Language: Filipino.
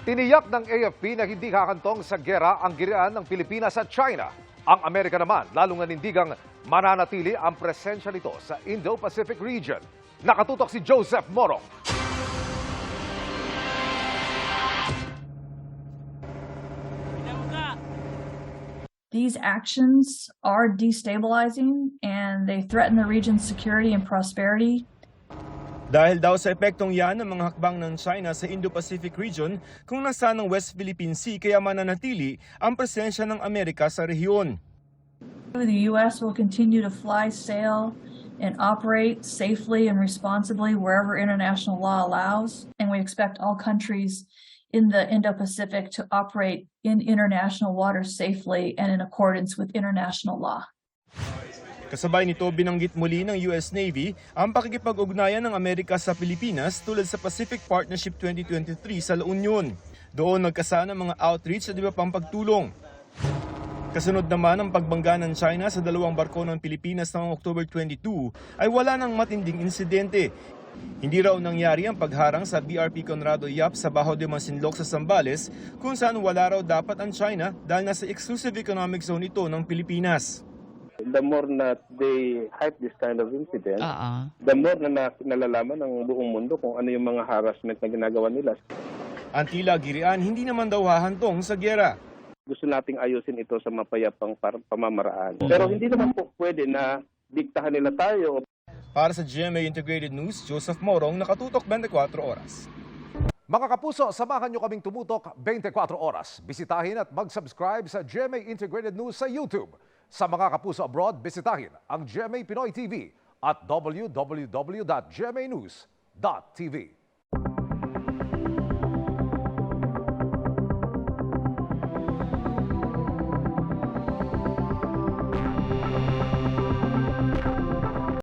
Tiniyak ng AFP na hindi kakantong sa gera ang girian ng Pilipinas at China. Ang Amerika naman, lalong nanindigang mananatili ang presensya nito sa Indo-Pacific region. Nakatutok si Joseph Morong. These actions are destabilizing and they threaten the region's security and prosperity. Dahil daw sa epektong yan ng mga hakbang ng China sa Indo-Pacific region kung nasa ng West Philippine Sea kaya mananatili ang presensya ng Amerika sa rehiyon. The U.S. will continue to fly, sail, and operate safely and responsibly wherever international law allows, and we expect all countries in the Indo-Pacific to operate in international waters safely and in accordance with international law. Kasabay nito, binanggit muli ng US Navy ang pakikipag-ugnayan ng Amerika sa Pilipinas tulad sa Pacific Partnership 2023 sa La Union. Doon nagkasana mga outreach at iba pang pagtulong. Kasunod naman ang pagbangga ng China sa dalawang barko ng Pilipinas noong October 22 ay wala nang matinding insidente. Hindi raw nangyari ang pagharang sa BRP Conrado Yap sa Bajo de Masinloc sa Zambales kung saan wala raw dapat ang China dahil nasa exclusive economic zone ito ng Pilipinas. The more na they hype this kind of incident, the more na nalalaman ng buong mundo kung ano yung mga harassment na ginagawa nila. Ang tila girian hindi naman daw hahantong sa giyera. Gusto nating ayusin ito sa mapayapang pamamaraan. Pero hindi naman po pwede na diktahan nila tayo. Para sa GMA Integrated News, Joseph Morong, nakatutok 24 oras. Mga kapuso, samahan nyo kaming tumutok 24 oras. Bisitahin at mag-subscribe sa GMA Integrated News sa YouTube. Sa mga kapuso abroad, bisitahin ang GMA Pinoy TV at www.gmanews.tv.